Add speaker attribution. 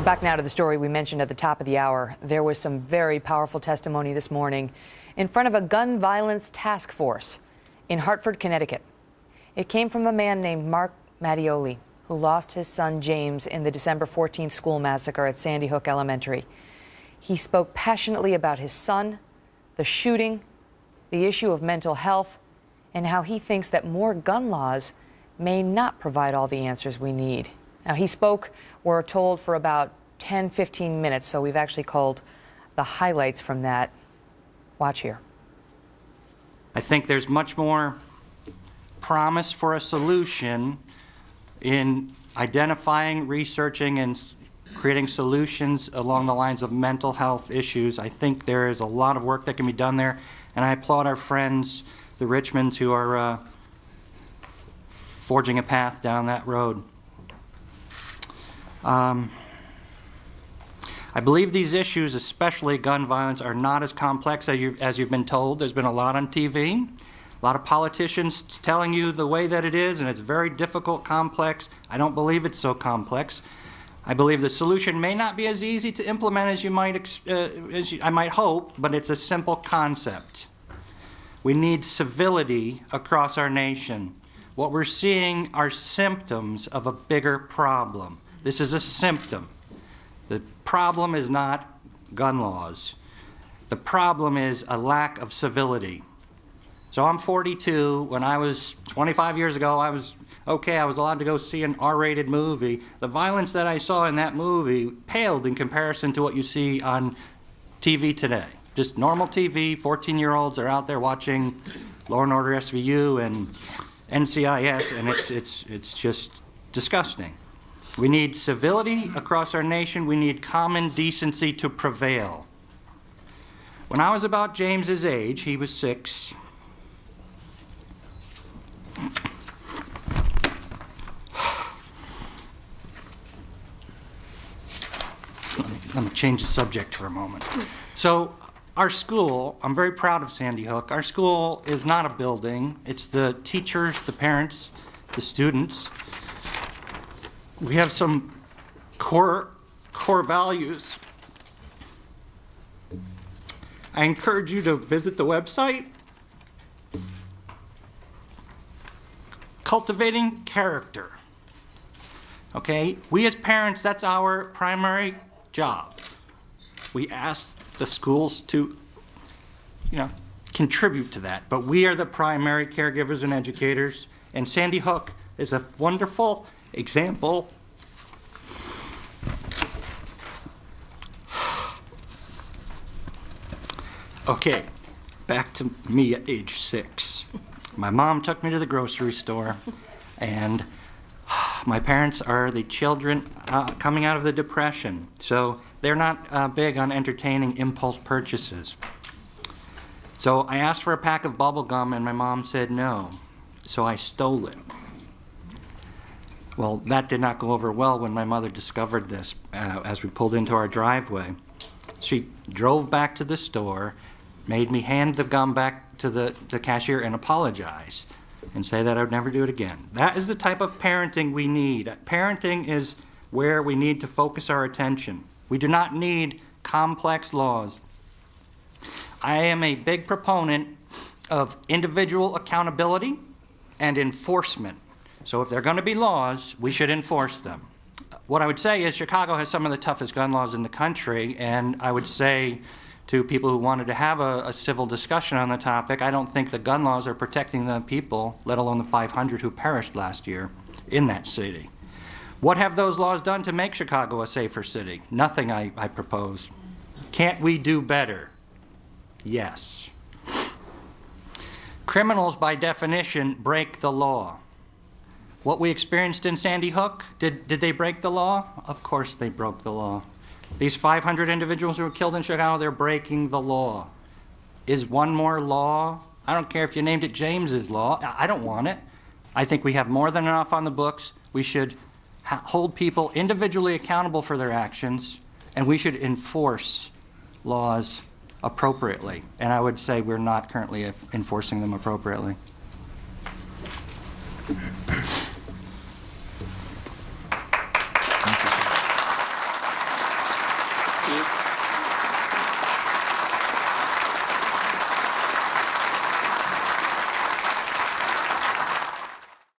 Speaker 1: Back now to the story we mentioned at the top of the hour. There was some very powerful testimony this morning in front of a gun violence task force in Hartford, Connecticut. It came from a man named Mattioli, who lost his son James in the December 14th school massacre at Sandy Hook Elementary. He spoke passionately about his son, the shooting, the issue of mental health, and how he thinks that more gun laws may not provide all the answers we need. Now, he spoke, we're told, for about 10-15 minutes, so we've actually called the highlights from that. Watch here.
Speaker 2: I think there's much more promise for a solution in identifying, researching, and creating solutions along the lines of mental health issues. I think there is a lot of work that can be done there, and I applaud our friends, the Richmonds, who are forging a path down that road. I believe these issues, especially gun violence, are not as complex as you've been told. There's been a lot on TV, a lot of politicians telling you the way that it is, and it's very difficult, complex. I don't believe it's so complex. I believe the solution may not be as easy to implement as I might hope, but it's a simple concept. We need civility across our nation. What we're seeing are symptoms of a bigger problem. This is a symptom. The problem is not gun laws. The problem is a lack of civility. So I'm 42. When I was 25 years ago, I was allowed to go see an R-rated movie. The violence that I saw in that movie paled in comparison to what you see on TV today. Just normal TV, 14-year-olds are out there watching Law and Order SVU and NCIS, and it's just disgusting. We need civility across our nation. We need common decency to prevail. When I was about James's age, he was 6. Let me change the subject for a moment. So our school, I'm very proud of Sandy Hook. Our school is not a building. It's the teachers, the parents, the students. We have some core values. I encourage you to visit the website. Cultivating character. Okay? We as parents, that's our primary job. We ask the schools to, contribute to that, but we are the primary caregivers and educators, and Sandy Hook is a wonderful example. Okay, back to me at age 6. My mom took me to the grocery store, and my parents are the children coming out of the Depression, so they're not big on entertaining impulse purchases. So I asked for a pack of bubble gum, and my mom said no, so I stole it. Well, that did not go over well when my mother discovered this as we pulled into our driveway. She drove back to the store, made me hand the gum back to the cashier and apologize and say that I would never do it again. That is the type of parenting we need. Parenting is where we need to focus our attention. We do not need complex laws. I am a big proponent of individual accountability and enforcement. So if there are going to be laws, we should enforce them. What I would say is Chicago has some of the toughest gun laws in the country, and I would say to people who wanted to have a civil discussion on the topic, I don't think the gun laws are protecting the people, let alone the 500 who perished last year in that city. What have those laws done to make Chicago a safer city? Nothing, I propose. Can't we do better? Yes. Criminals, by definition, break the law. What we experienced in Sandy Hook, did they break the law? Of course they broke the law. These 500 individuals who were killed in Chicago, they're breaking the law. Is one more law? I don't care if you named it James's Law. I don't want it. I think we have more than enough on the books. We should hold people individually accountable for their actions, and we should enforce laws appropriately. And I would say we're not currently enforcing them appropriately.
Speaker 3: you.